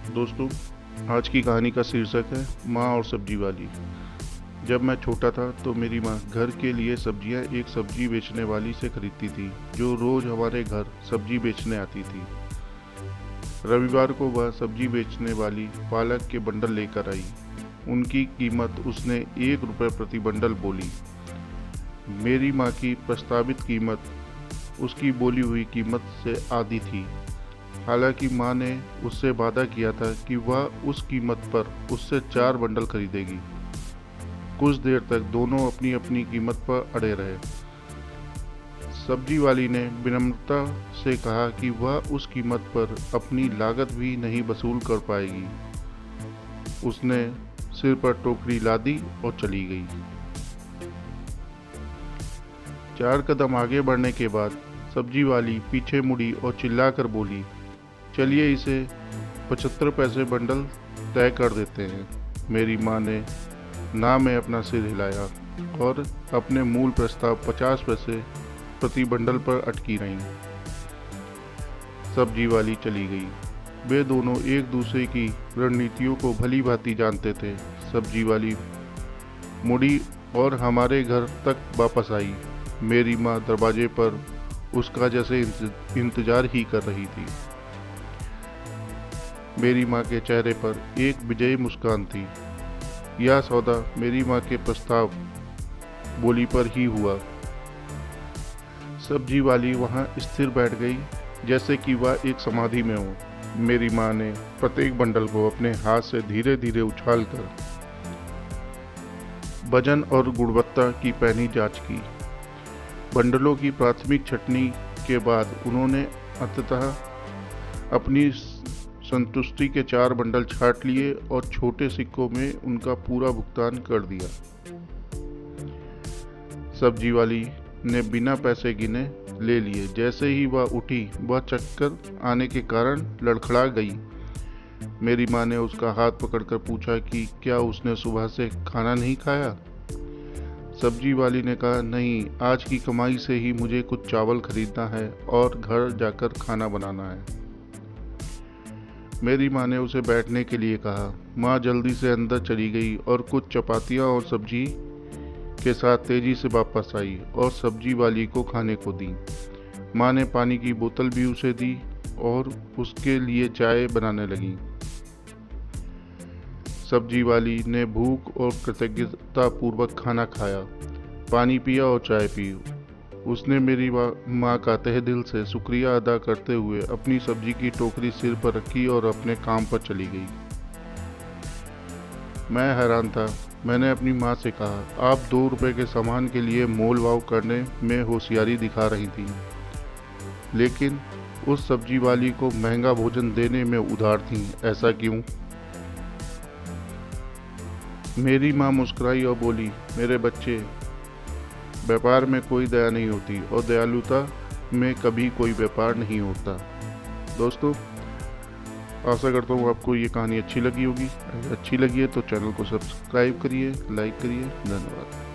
दोस्तों, आज की कहानी का शीर्षक है माँ और सब्जी वाली। जब मैं छोटा था तो मेरी माँ घर के लिए सब्जियां एक सब्जी बेचने वाली से खरीदती थी, जो रोज हमारे घर सब्जी बेचने आती थी। रविवार को वह सब्जी बेचने वाली पालक के बंडल लेकर आई। उनकी कीमत उसने 1 रुपये प्रति बंडल बोली। मेरी माँ की प्रस्तावित कीमत उसकी बोली हुई कीमत से आधी थी। हालांकि माँ ने उससे वादा किया था कि वह उस कीमत पर उससे 4 बंडल खरीदेगी। कुछ देर तक दोनों अपनी अपनी कीमत पर अड़े रहे। सब्जी वाली ने विनम्रता से कहा कि वह उस कीमत पर अपनी लागत भी नहीं वसूल कर पाएगी। उसने सिर पर टोकरी लादी और चली गई। 4 कदम आगे बढ़ने के बाद सब्जी वाली पीछे मुड़ी और चिल्लाकर बोली, चलिए इसे 75 पैसे बंडल तय कर देते हैं। मेरी माँ ने ना में अपना सिर हिलाया और अपने मूल प्रस्ताव 50 पैसे प्रति बंडल पर अटकी रहीं। सब्जी वाली चली गई। वे दोनों एक दूसरे की रणनीतियों को भली भांति जानते थे। सब्जी वाली मुड़ी और हमारे घर तक वापस आई। मेरी माँ दरवाजे पर उसका जैसे इंतजार ही कर रही थी। मेरी माँ के चेहरे पर एक विजयी मुस्कान थी। यह सौदा मेरी माँ के प्रस्ताव बोली पर ही हुआ। सब्जी वाली वहाँ स्थिर बैठ गई, जैसे कि वह एक समाधि में हो। मेरी माँ ने प्रत्येक बंडल को अपने हाथ से धीरे धीरे उछालकर वजन और गुणवत्ता की पैनी जांच की। बंडलों की प्राथमिक छंटनी के बाद उन्होंने अंततः अपनी संतुष्टि के 4 बंडल छांट लिए और छोटे सिक्कों में उनका पूरा भुगतान कर दिया। सब्जी वाली ने बिना पैसे गिने ले लिए। जैसे ही वह उठी, वह चक्कर आने के कारण लड़खड़ा गई। मेरी माँ ने उसका हाथ पकड़कर पूछा कि क्या उसने सुबह से खाना नहीं खाया। सब्जी वाली ने कहा, नहीं, आज की कमाई से ही मुझे कुछ चावल खरीदना है और घर जाकर खाना बनाना है। मेरी माँ ने उसे बैठने के लिए कहा। माँ जल्दी से अंदर चली गई और कुछ चपातियाँ और सब्जी के साथ तेजी से वापस आई और सब्जी वाली को खाने को दी। माँ ने पानी की बोतल भी उसे दी और उसके लिए चाय बनाने लगी। सब्जी वाली ने भूख और कृतज्ञता पूर्वक खाना खाया, पानी पिया और चाय पी। उसने मेरी माँ का तहे दिल से शुक्रिया अदा करते हुए अपनी सब्जी की टोकरी सिर पर रखी और अपने काम पर चली गई। मैं हैरान था। मैंने अपनी माँ से कहा, आप 2 रुपए के सामान के लिए मोल भाव करने में होशियारी दिखा रही थी, लेकिन उस सब्जी वाली को महंगा भोजन देने में उदार थी। ऐसा क्यों? मेरी माँ मुस्कुराई और बोली, मेरे बच्चे, व्यापार में कोई दया नहीं होती और दयालुता में कभी कोई व्यापार नहीं होता। दोस्तों, आशा करता हूँ आपको ये कहानी अच्छी लगी होगी। अगर अच्छी लगी है तो चैनल को सब्सक्राइब करिए, लाइक करिए। धन्यवाद।